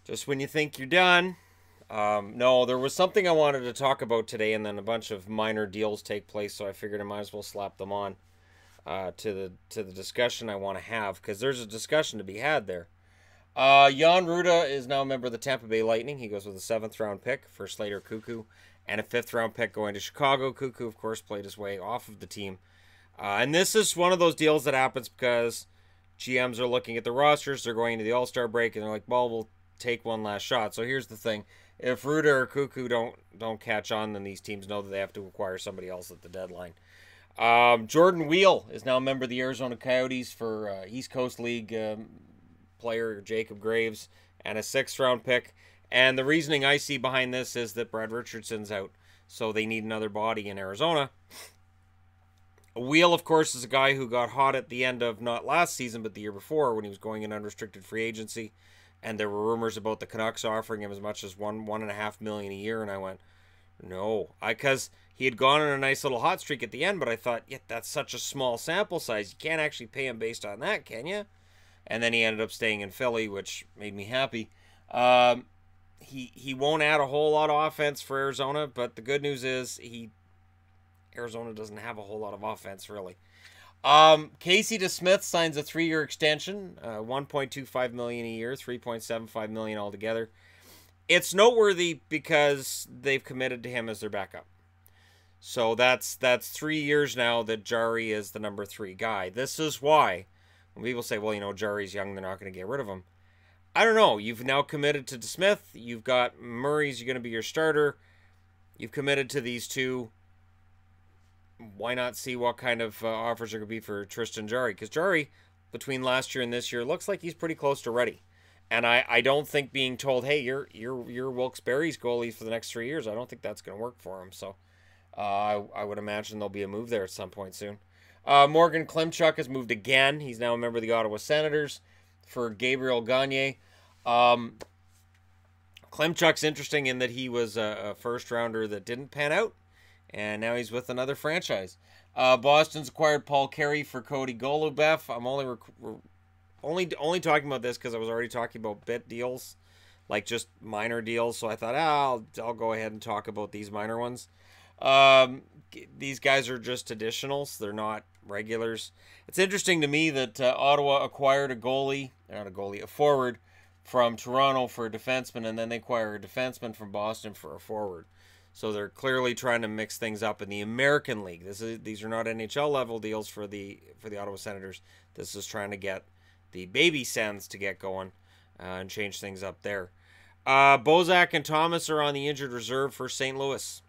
Just when you think you're done. No, there was something I wanted to talk about today, and then a bunch of minor deals take place, so I figured I might as well slap them on to the discussion I want to have, because there's a discussion to be had there. Jan Ruda is now a member of the Tampa Bay Lightning. He goes with a 7th-round pick for Slater Cuckoo, and a 5th-round pick going to Chicago. Cuckoo, of course, played his way off of the team. And this is one of those deals that happens because GMs are looking at the rosters, they're going into the All-Star break, and they're like, well, we'll take one last shot. So here's the thing. If Ruda or Cuckoo don't catch on, then these teams know that they have to acquire somebody else at the deadline. Jordan Wheel is now a member of the Arizona Coyotes for East Coast League player Jacob Graves, and a 6th-round pick. And the reasoning I see behind this is that Brad Richardson's out, so they need another body in Arizona. Wheel, of course, is a guy who got hot at the end of not last season, but the year before when he was going in unrestricted free agency. And there were rumors about the Canucks offering him as much as $1.5 million a year, and I went, no, because he had gone on a nice little hot streak at the end, but I thought, yeah, that's such a small sample size. You can't actually pay him based on that, can you? And then he ended up staying in Philly, which made me happy. He won't add a whole lot of offense for Arizona, but the good news is Arizona doesn't have a whole lot of offense, really. Casey DeSmith signs a 3-year extension, $1.25 million a year, $3.75 million altogether. It's noteworthy because they've committed to him as their backup. So that's 3 years now that Jari is the number 3 guy. This is why when people say, well, Jari's young, they're not going to get rid of him. I don't know. You've now committed to DeSmith. You've got Murray's going to be your starter. You've committed to these two. Why not see what kind of offers are going to be for Tristan Jarry? Because Jarry, between last year and this year, looks like he's pretty close to ready. And I don't think being told, hey, you're Wilkes-Barre's goalie for the next 3 years, I don't think that's going to work for him. So I would imagine there'll be a move there at some point soon. Morgan Klimchuk has moved again. He's now a member of the Ottawa Senators for Gabriel Gagne. Klimchuk's interesting in that he was a first-rounder that didn't pan out. And now he's with another franchise. Boston's acquired Paul Carey for Cody Golubeff. I'm only talking about this because I was already talking about bit deals, like just minor deals. So I thought, I'll go ahead and talk about these minor ones. These guys are just additionals. They're not regulars. It's interesting to me that Ottawa acquired a forward from Toronto for a defenseman, and then they acquire a defenseman from Boston for a forward. So they're clearly trying to mix things up in the American League. These are not NHL level deals for the Ottawa Senators. This is trying to get the baby Sens to get going and change things up there. Bozak and Thomas are on the injured reserve for St. Louis,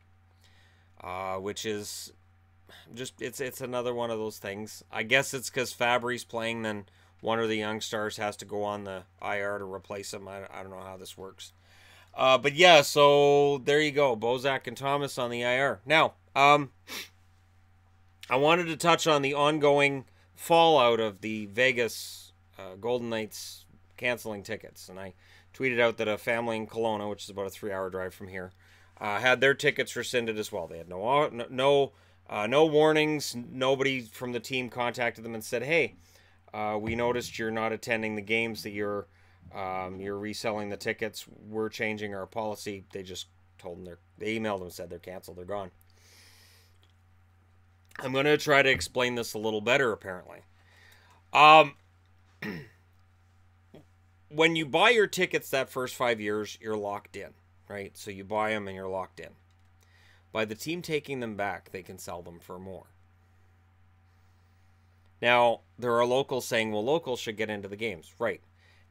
which is just it's another one of those things. I guess it's because Fabry's playing, then one of the young stars has to go on the IR to replace him. I don't know how this works. But yeah, so there you go. Bozak and Thomas on the IR. Now, I wanted to touch on the ongoing fallout of the Vegas Golden Knights canceling tickets. And I tweeted out that a family in Kelowna, which is about a 3-hour drive from here, had their tickets rescinded as well. They had no warnings. Nobody from the team contacted them and said, hey, we noticed you're not attending the games that you're reselling the tickets. We're changing our policy. They just told them they emailed them and said they're canceled. They're gone. I'm going to try to explain this a little better, apparently. When you buy your tickets that first 5 years, you're locked in, right? So you buy them and you're locked in. By the team taking them back, they can sell them for more. Now, there are locals saying, well, locals should get into the games. Right.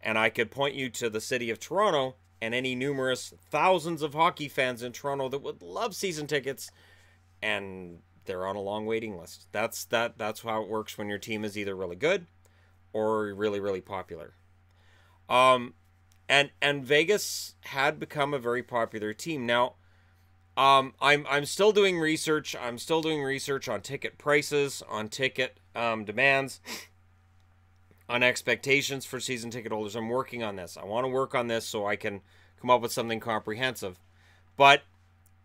And I could point you to the city of Toronto and any numerous thousands of hockey fans in Toronto that would love season tickets, and they're on a long waiting list. That's how it works when your team is either really good or really, really popular. And Vegas had become a very popular team. Now, I'm still doing research. I'm still doing research on ticket prices, on ticket demands, on expectations for season ticket holders. I'm working on this. I want to work on this so I can come up with something comprehensive. But,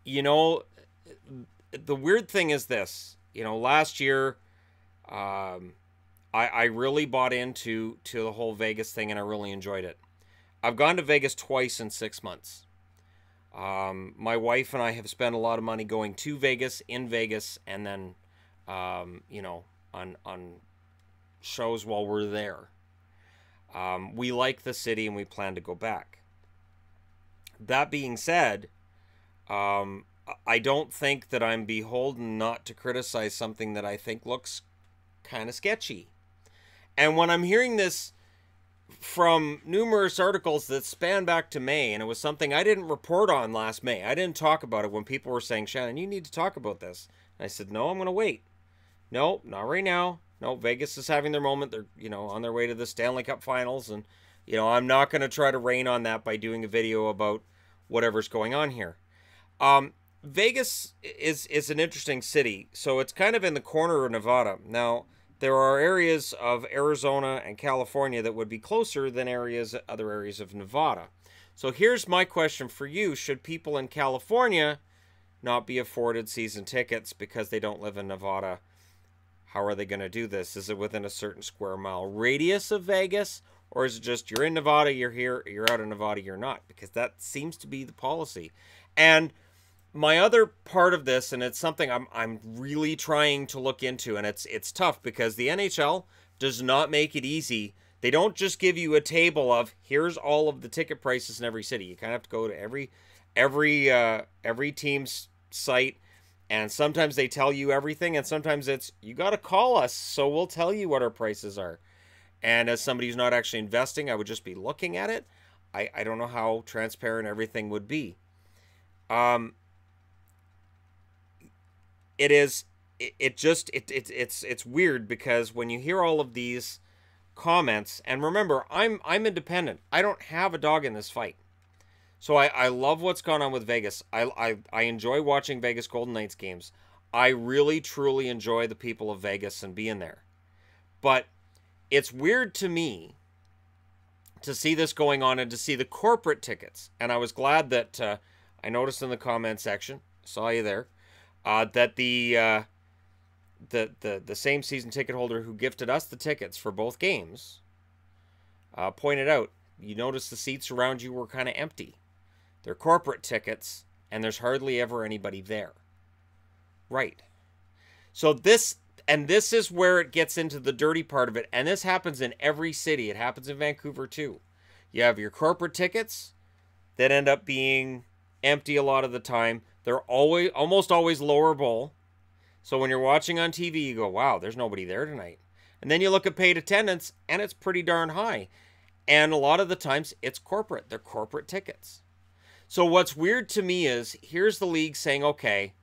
the weird thing is this. Last year, I really bought into the whole Vegas thing, and I really enjoyed it. I've gone to Vegas twice in 6 months. My wife and I have spent a lot of money going to Vegas, in Vegas, and then, you know, on shows while we're there. We like the city and we plan to go back. That being said, I don't think that I'm beholden not to criticize something that I think looks kind of sketchy. And when I'm hearing this from numerous articles that span back to May, and it was something I didn't report on last May. I didn't talk about it when people were saying, Shannon, you need to talk about this. And I said, no, I'm going to wait. No, not right now. No, Vegas is having their moment. They're, you know, on their way to the Stanley Cup Finals. And, you know, I'm not going to try to rain on that by doing a video about whatever's going on here. Vegas is an interesting city. So it's kind of in the corner of Nevada. Now, there are areas of Arizona and California that would be closer than other areas of Nevada. So here's my question for you. Should people in California not be afforded season tickets because they don't live in Nevada? How are they going to do this? Is it within a certain square mile radius of Vegas? Or is it just you're in Nevada, you're here, you're out of Nevada, you're not? Because that seems to be the policy. And my other part of this, and it's something I'm really trying to look into, and it's tough because the NHL does not make it easy. They don't just give you a table of here's all of the ticket prices in every city. You kind of have to go to every team's site, and sometimes they tell you everything, and sometimes it's you got to call us, so we'll tell you what our prices are. And as somebody who's not actually investing, I would just be looking at it. I don't know how transparent everything would be. It's weird because when you hear all of these comments, and remember, I'm independent. I don't have a dog in this fight. So I love what's gone on with Vegas. I enjoy watching Vegas Golden Knights games. I really, truly enjoy the people of Vegas and being there. But it's weird to me to see this going on and to see the corporate tickets. And I was glad that I noticed in the comment section, saw you there, that the same season ticket holder who gifted us the tickets for both games pointed out, you notice the seats around you were kind of empty. They're corporate tickets, and there's hardly ever anybody there. Right. So this is where it gets into the dirty part of it, and this happens in every city. It happens in Vancouver too. You have your corporate tickets that end up being empty a lot of the time. They're almost always lower bowl. So when you're watching on TV, you go, wow, there's nobody there tonight. And then you look at paid attendance, and it's pretty darn high. And a lot of the times, it's corporate. They're corporate tickets. So what's weird to me is, here's the league saying, okay,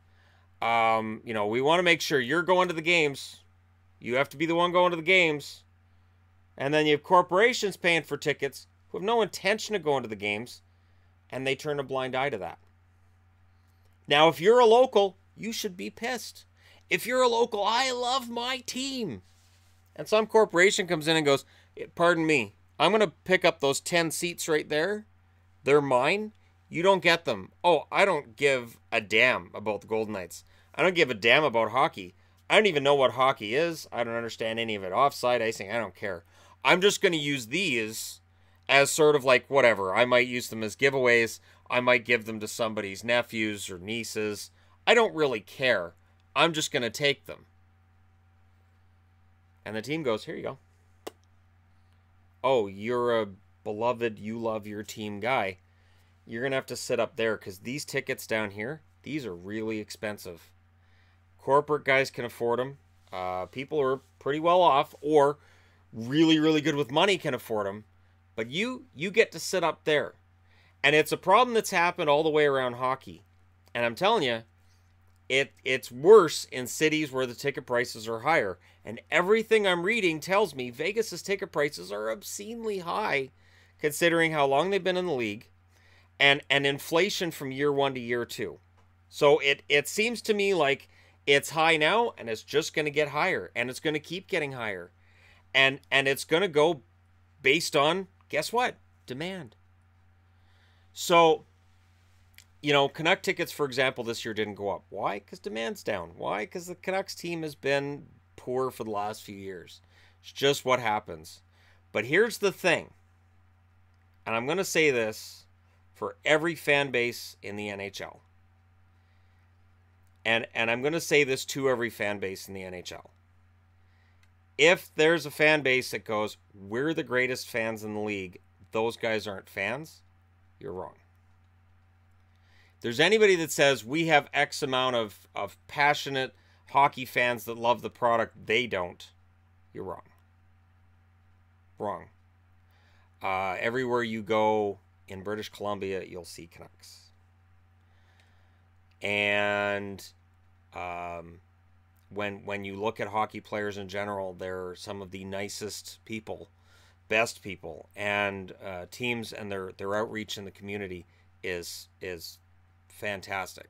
you know, we want to make sure you're going to the games. You have to be the one going to the games. And then you have corporations paying for tickets who have no intention of going to the games, and they turn a blind eye to that. Now, if you're a local, you should be pissed. If you're a local, I love my team. And some corporation comes in and goes, pardon me, I'm going to pick up those 10 seats right there. They're mine. You don't get them. Oh, I don't give a damn about the Golden Knights. I don't give a damn about hockey. I don't even know what hockey is. I don't understand any of it. Offside, icing, I don't care. I'm just going to use these as sort of like whatever. I might use them as giveaways. I might give them to somebody's nephews or nieces. I don't really care. I'm just going to take them. And the team goes, here you go. Oh, you're a beloved, you love your team guy. You're going to have to sit up there because these tickets down here, these are really expensive. Corporate guys can afford them. People who are pretty well off or really, really good with money can afford them. But you get to sit up there. And it's a problem that's happened all the way around hockey. And I'm telling you, it's worse in cities where the ticket prices are higher. And everything I'm reading tells me Vegas's ticket prices are obscenely high considering how long they've been in the league and inflation from year one to year two. So it seems to me like it's high now and it's just going to get higher and it's going to keep getting higher. And it's going to go based on, guess what? Demand. So, you know, Canuck tickets, for example, this year didn't go up. Why? Because demand's down. Why? Because the Canucks team has been poor for the last few years. It's just what happens. But here's the thing. and I'm going to say this for every fan base in the NHL. And I'm going to say this to every fan base in the NHL. If there's a fan base that goes, we're the greatest fans in the league, those guys aren't fans, you're wrong. If there's anybody that says we have X amount of passionate hockey fans that love the product, they don't, you're wrong. Wrong. Everywhere you go in British Columbia, you'll see Canucks. And when you look at hockey players in general, they're some of the nicest people, best people, and teams and their outreach in the community is fantastic.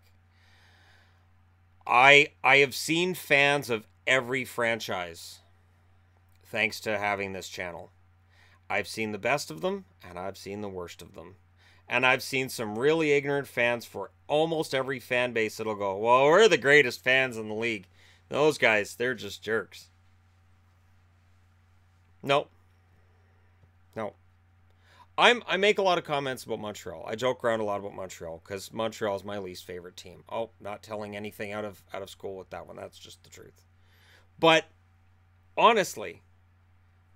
I have seen fans of every franchise thanks to having this channel. I've seen the best of them, and I've seen the worst of them. And I've seen some really ignorant fans for almost every fan base that'll go, well, we're the greatest fans in the league. Those guys, they're just jerks. Nope. No. I make a lot of comments about Montreal. I joke around a lot about Montreal because Montreal is my least favorite team. Oh, not telling anything out of school with that one. That's just the truth. But honestly,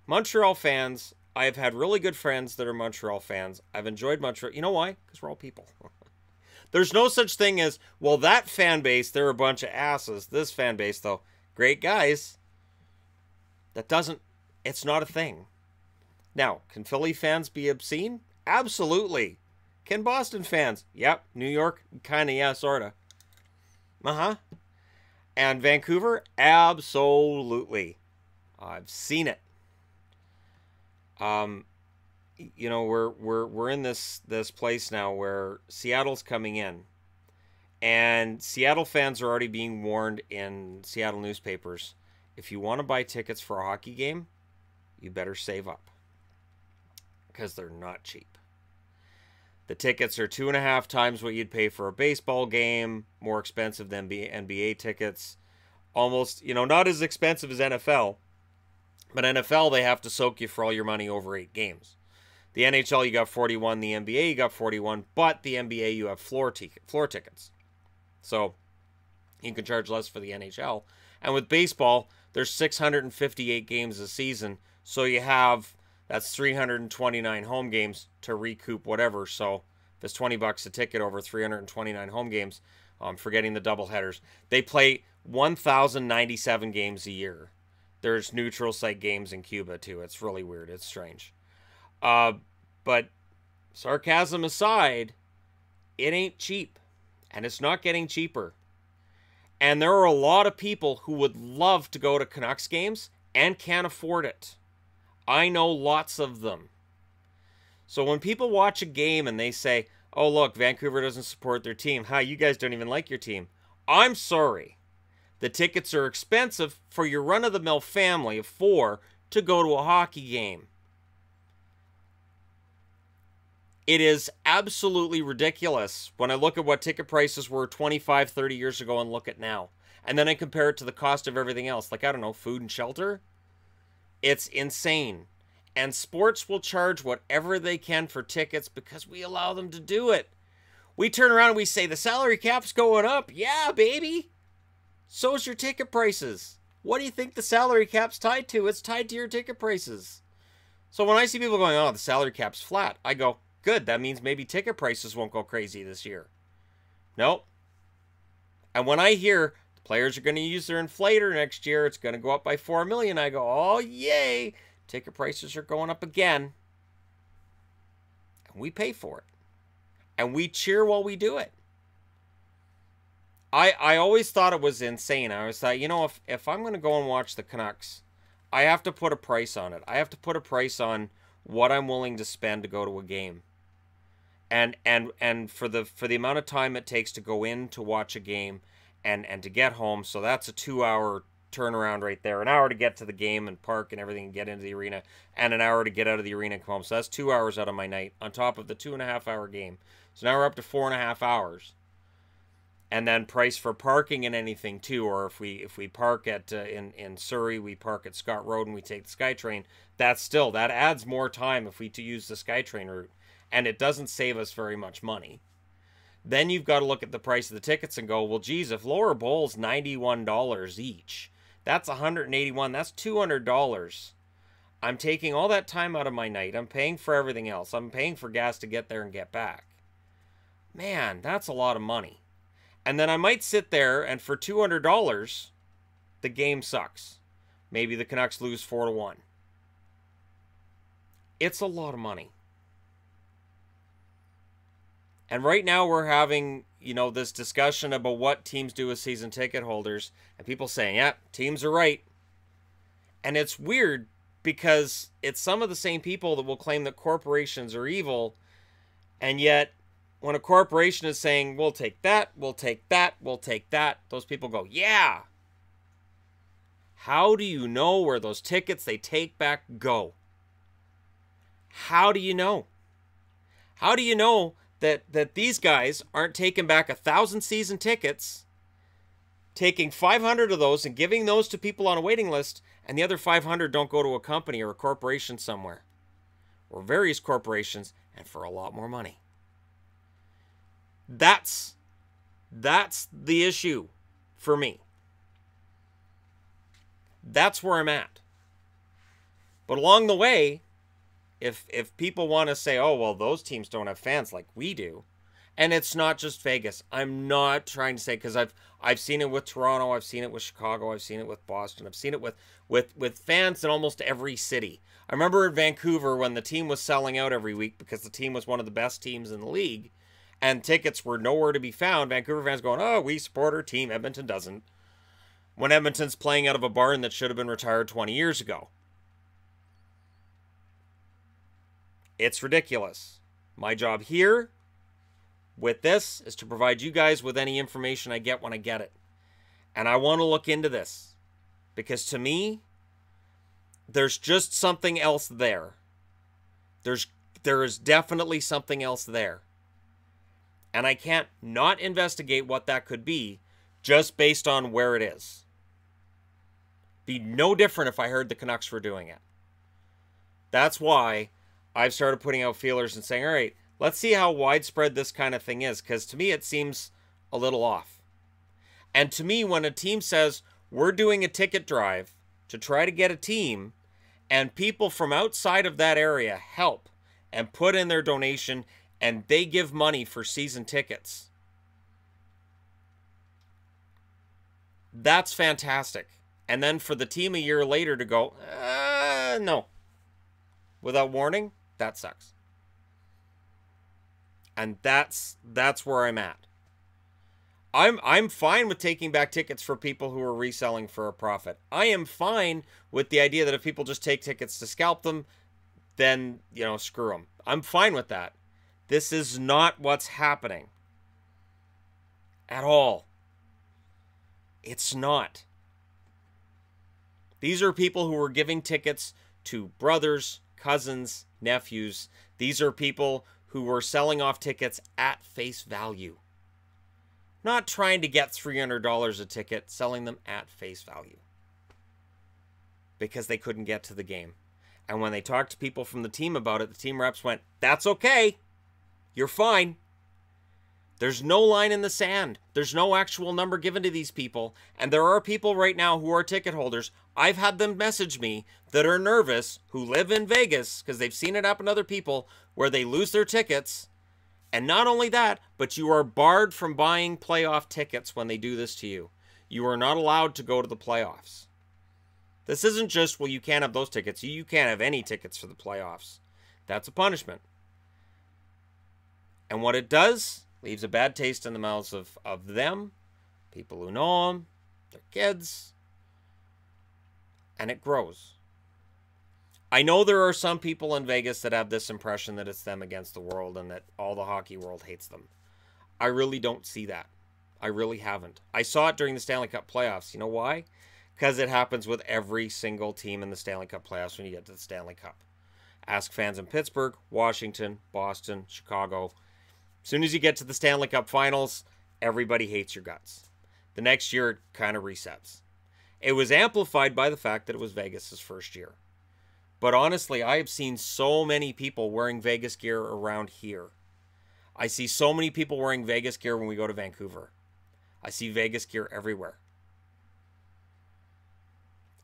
Montreal fans, I've had really good friends that are Montreal fans. I've enjoyed Montreal. You know why? Because we're all people. There's no such thing as, well, that fan base, they're a bunch of asses. This fan base, though, great guys. It's not a thing. Now, can Philly fans be obscene? Absolutely. Can Boston fans? Yep. New York? Kind of, yeah, sort of. Uh-huh. And Vancouver? Absolutely. I've seen it. You know, we're in this place now where Seattle's coming in, and Seattle fans are already being warned in Seattle newspapers. If you want to buy tickets for a hockey game, you better save up, because they're not cheap. The tickets are 2.5 times what you'd pay for a baseball game, more expensive than NBA tickets, almost, you know, not as expensive as NFL. But NFL, they have to soak you for all your money over 8 games. The NHL, you got 41. The NBA, you got 41. But the NBA, you have floor tickets. So you can charge less for the NHL. And with baseball, there's 658 games a season. So that's 329 home games to recoup whatever. So if it's $20 a ticket over 329 home games, forgetting the doubleheaders, they play 1,097 games a year. There's neutral site games in Cuba, too. It's really weird. It's strange. But sarcasm aside, it ain't cheap. And it's not getting cheaper. And there are a lot of people who would love to go to Canucks games and can't afford it. I know lots of them. So when people watch a game and they say, oh, look, Vancouver doesn't support their team. Hi, you guys don't even like your team. I'm sorry. The tickets are expensive for your run-of-the-mill family of 4 to go to a hockey game. It is absolutely ridiculous when I look at what ticket prices were 25, 30 years ago and look at now. And then I compare it to the cost of everything else. Like, I don't know, food and shelter. It's insane. And sports will charge whatever they can for tickets because we allow them to do it. We turn around and we say, the salary cap's going up. Yeah, baby. So's your ticket prices. What do you think the salary cap's tied to? It's tied to your ticket prices. So when I see people going, oh, the salary cap's flat, I go, good, that means maybe ticket prices won't go crazy this year. Nope. And when I hear the players are going to use their inflator next year, it's going to go up by $4 million, I go, oh, yay, ticket prices are going up again. And we pay for it. And we cheer while we do it. I always thought it was insane. I always thought, you know, if I'm going to go and watch the Canucks, I have to put a price on it. I have to put a price on what I'm willing to spend to go to a game. And for the amount of time it takes to go in to watch a game and to get home, so that's a 2-hour turnaround right there. An hour to get to the game and park and everything and get into the arena, and an hour to get out of the arena and come home. So that's 2 hours out of my night on top of the 2.5-hour game. So now we're up to 4.5 hours. And then price for parking and anything too, or if we park at in Surrey, we park at Scott Road and we take the SkyTrain. That adds more time if we to use the SkyTrain route, and it doesn't save us very much money. Then you've got to look at the price of the tickets and go, well, geez, if lower bowl's $91 each, that's $181. That's $200. I'm taking all that time out of my night. I'm paying for everything else. I'm paying for gas to get there and get back. Man, that's a lot of money. And then I might sit there and for $200, the game sucks. Maybe the Canucks lose 4-1. It's a lot of money. And right now we're having, this discussion about what teams do with season ticket holders. And people saying, yeah, teams are right. And it's weird because it's some of the same people that will claim that corporations are evil. And yet, when a corporation is saying, we'll take that, we'll take that, we'll take that, those people go, yeah. How do you know where those tickets they take back go? How do you know? How do you know that these guys aren't taking back 1,000 season tickets, taking 500 of those and giving those to people on a waiting list, and the other 500 don't go to a company or a corporation somewhere, or various corporations, and for a lot more money? That's the issue for me. That's where I'm at. But along the way, if people want to say, oh, well, those teams don't have fans like we do, and it's not just Vegas. I'm not trying to say, because I've seen it with Toronto, I've seen it with Chicago, I've seen it with Boston, I've seen it with fans in almost every city. I remember in Vancouver when the team was selling out every week because the team was one of the best teams in the league, and tickets were nowhere to be found. Vancouver fans going, oh, we support our team, Edmonton doesn't. When Edmonton's playing out of a barn that should have been retired 20 years ago. It's ridiculous. My job here with this is to provide you guys with any information I get when I get it. And I want to look into this. Because to me, there's just something else there. There is definitely something else there. And I can't not investigate what that could be just based on where it is. Be no different if I heard the Canucks were doing it. That's why I've started putting out feelers and saying, all right, let's see how widespread this kind of thing is. Because to me, it seems a little off. And to me, when a team says, we're doing a ticket drive to try to get a team, and people from outside of that area help and put in their donation, and they give money for season tickets, that's fantastic. And then for the team a year later to go, no, without warning, that sucks. And that's where I'm at. I'm fine with taking back tickets for people who are reselling for a profit. I am fine with the idea that if people just take tickets to scalp them, then, screw them. I'm fine with that. This is not what's happening. At all. It's not. These are people who are giving tickets to brothers, cousins, nephews. These are people who were selling off tickets at face value. Not trying to get $300 a ticket, selling them at face value. Because they couldn't get to the game. And when they talked to people from the team about it, the team reps went, that's okay. You're fine. There's no line in the sand. There's no actual number given to these people. And there are people right now who are ticket holders. I've had them message me that are nervous, who live in Vegas, because they've seen it happen to other people, where they lose their tickets. And not only that, but you are barred from buying playoff tickets when they do this to you. You are not allowed to go to the playoffs. This isn't just, well, you can't have those tickets. You can't have any tickets for the playoffs. That's a punishment. And what it does, leaves a bad taste in the mouths of them, people who know them, their kids, and it grows. I know there are some people in Vegas that have this impression that it's them against the world and that all the hockey world hates them. I really don't see that. I really haven't. I saw it during the Stanley Cup playoffs. You know why? Because it happens with every single team in the Stanley Cup playoffs when you get to the Stanley Cup. Ask fans in Pittsburgh, Washington, Boston, Chicago. As soon as you get to the Stanley Cup finals, everybody hates your guts. The next year, it kind of resets. It was amplified by the fact that it was Vegas's first year. But honestly, I have seen so many people wearing Vegas gear around here. I see so many people wearing Vegas gear when we go to Vancouver. I see Vegas gear everywhere.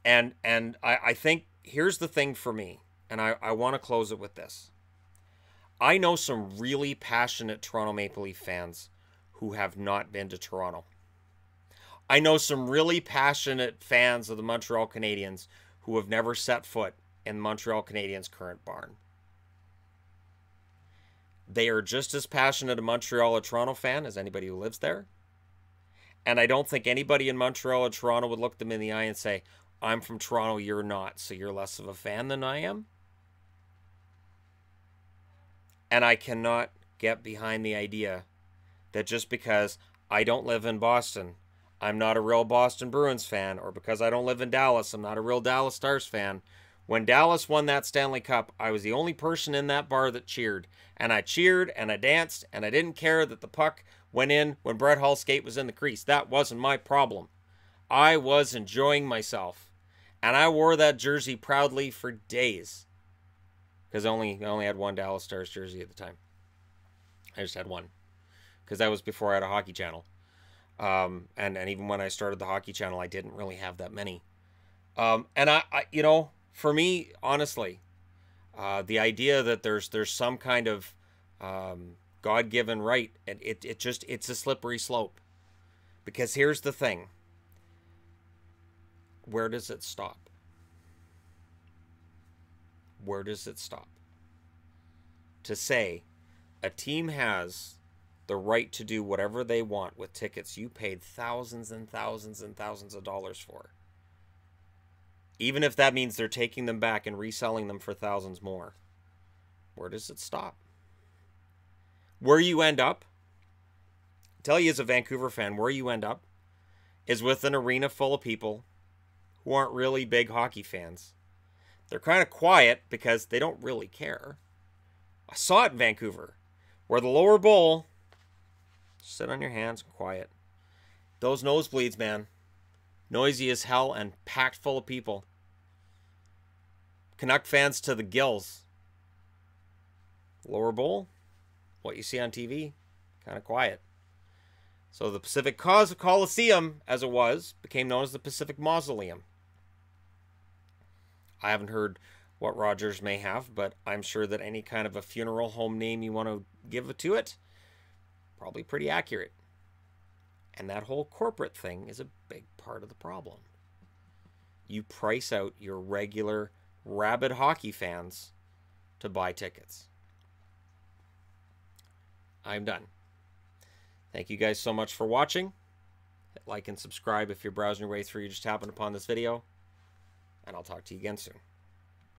And I think here's the thing for me, and I want to close it with this. I know some really passionate Toronto Maple Leaf fans who have not been to Toronto. I know some really passionate fans of the Montreal Canadiens who have never set foot in the Montreal Canadiens' current barn. They are just as passionate a Montreal or Toronto fan as anybody who lives there. And I don't think anybody in Montreal or Toronto would look them in the eye and say, I'm from Toronto, you're not, so you're less of a fan than I am. And I cannot get behind the idea that just because I don't live in Boston, I'm not a real Boston Bruins fan, or because I don't live in Dallas, I'm not a real Dallas Stars fan. When Dallas won that Stanley Cup, I was the only person in that bar that cheered. And I cheered, and I danced, and I didn't care that the puck went in when Brett Hull's skate was in the crease. That wasn't my problem. I was enjoying myself. And I wore that jersey proudly for days. Because I only had one Dallas Stars jersey at the time. I just had one. Because that was before I had a hockey channel. And even when I started the hockey channel, I didn't really have that many. And I you know, for me, honestly, the idea that there's some kind of God-given right, it's a slippery slope. Because here's the thing. Where does it stop? Where does it stop? To say a team has the right to do whatever they want with tickets you paid thousands and thousands and thousands of dollars for. Even if that means they're taking them back and reselling them for thousands more. Where does it stop? Where you end up, I tell you as a Vancouver fan, where you end up is with an arena full of people who aren't really big hockey fans. They're kind of quiet because they don't really care. I saw it in Vancouver, where the lower bowl, sit on your hands, quiet. Those nosebleeds, man, noisy as hell and packed full of people. Canuck fans to the gills. Lower bowl, what you see on TV, kind of quiet. So the Pacific Coliseum, as it was, became known as the Pacific Mausoleum. I haven't heard what Rogers may have, but I'm sure that any kind of a funeral home name you want to give to it, probably pretty accurate. And that whole corporate thing is a big part of the problem. You price out your regular rabid hockey fans to buy tickets. I'm done. Thank you guys so much for watching. Hit like and subscribe if you're browsing your way through, you just happened upon this video. And I'll talk to you again soon.